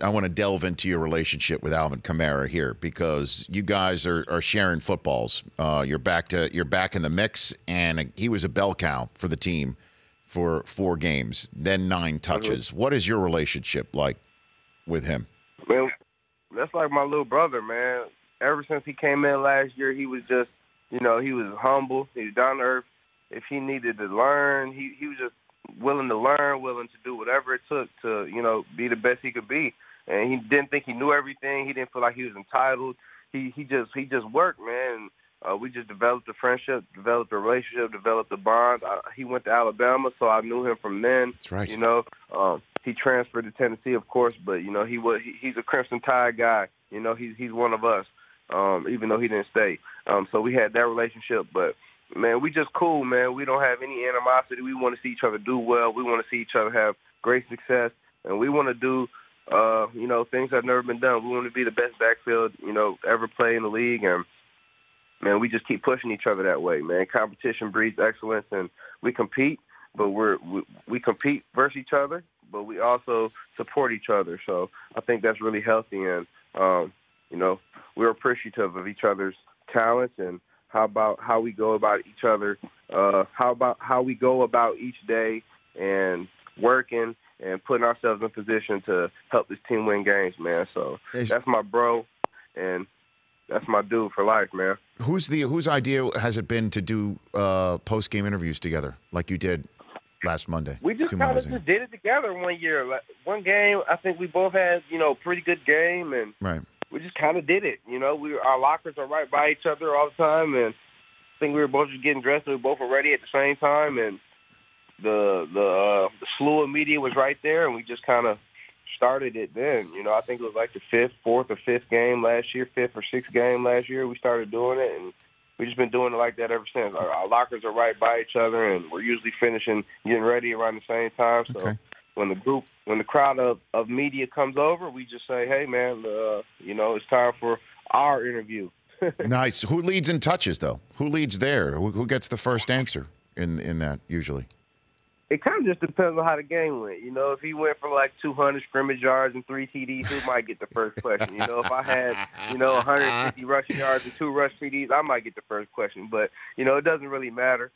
to delve into your relationship with Alvin Kamara here because you guys are sharing footballs. You're back in the mix, and he was a bell cow for the team for 4 games, then 9 touches. What is your relationship like with him? Man, that's like my little brother, man. Ever since he came in last year, he was just, he was humble. He was down to earth. If he needed to learn, he was just willing to learn, willing to do whatever it took to, be the best he could be. And he didn't think he knew everything. He didn't feel like he was entitled. He just worked, man. And, we just developed a friendship, developed a relationship, developed a bond. He went to Alabama, so I knew him from then. That's right. He transferred to Tennessee, of course, but he's a Crimson Tide guy. He's one of us, even though he didn't stay. So we had that relationship, but. Man, we just cool, man. We don't have any animosity. We want to see each other do well. We want to see each other have great success. And we want to do, things that have never been done. We want to be the best backfield, ever play in the league. And, man, we just keep pushing each other that way, man. Competition breeds excellence, and we compete, but we compete versus each other, but we also support each other. So I think that's really healthy. And, we're appreciative of each other's talents and how we go about each other, how we go about each day and working and putting ourselves in position to help this team win games, man. So that's my bro, and that's my dude for life, man. Whose idea has it been to do post-game interviews together like you did last Monday? We just kind of just did it together one year. Like, one game, I think we both had, pretty good game, and right. We just kind of did it. Our lockers are right by each other all the time, and I think we were both just getting dressed, and we both were ready at the same time, and the slew of media was right there, and we just kind of started it then. I think it was like the 4th or 5th game last year, 5th or 6th game last year. We started doing it, and we've just been doing it like that ever since. Our lockers are right by each other, and we're usually finishing, getting ready around the same time. So. Okay. When the crowd of media comes over, we just say, hey, man, it's time for our interview. Nice. Who leads in touches, though? Who leads there? Who gets the first answer in that usually? It kind of just depends on how the game went. If he went for like 200 scrimmage yards and 3 TDs, who might get the first question? If I had, 150 rushing yards and 2 rush TDs, I might get the first question. But, it doesn't really matter.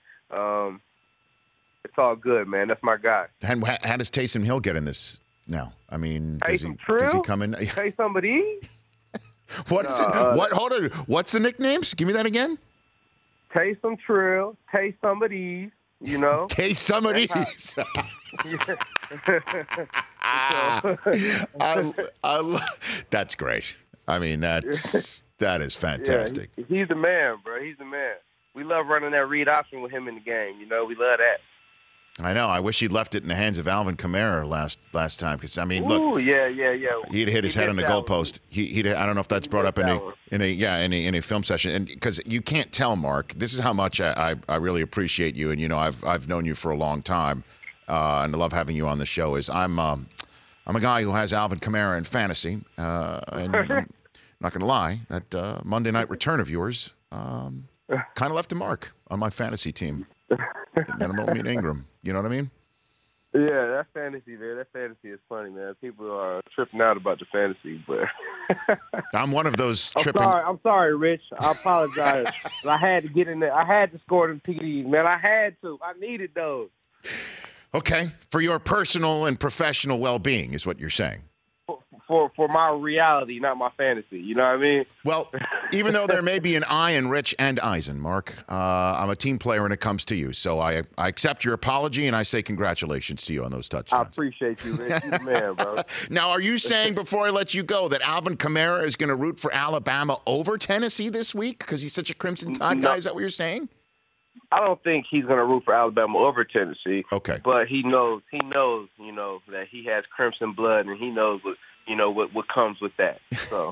It's all good, man. That's my guy. And how does Taysom Hill get in this now? I mean, does he come in? Taysom these? What is it? Hold on. What's the nicknames? Give me that again. Taysom Trill. Taysom of these. Taste some of these. That's great. I mean, that is fantastic. Yeah, he's the man, bro. He's the man. We love running that read option with him in the game. We love that. I know. I wish he'd left it in the hands of Alvin Kamara last time because I mean, look. Ooh, yeah. He'd hit his head on the goalpost. I don't know if that's brought up in a film session, and because you can't tell, Mark. This is how much I really appreciate you, and I've known you for a long time, and I love having you on the show. I'm a guy who has Alvin Kamara in fantasy, and I'm not going to lie, that Monday night return of yours kind of left a mark on my fantasy team. And I'm mean Ingram. You know what I mean? Yeah, that fantasy, man. That fantasy is funny, man. People are tripping out about the fantasy, but I'm one of those tripping. I'm sorry, Rich. I apologize. I had to get in there. I had to score them TDs, man. I had to. I needed those. Okay, for your personal and professional well-being is what you're saying. For my reality, not my fantasy. You know what I mean? Well, even though there may be an I in Rich and Eisen, Mark, I'm a team player when it comes to you. So I accept your apology, and I say congratulations to you on those touchdowns. I appreciate you, Rich. You're the man, bro. Now, are you saying, before I let you go, that Alvin Kamara is going to root for Alabama over Tennessee this week because he's such a Crimson Tide guy? Is that what you're saying? I don't think he's going to root for Alabama over Tennessee. Okay. But he knows, that he has Crimson blood, and he knows what comes with that. So.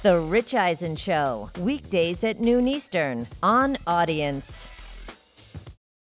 The Rich Eisen Show, weekdays at noon Eastern on Audience.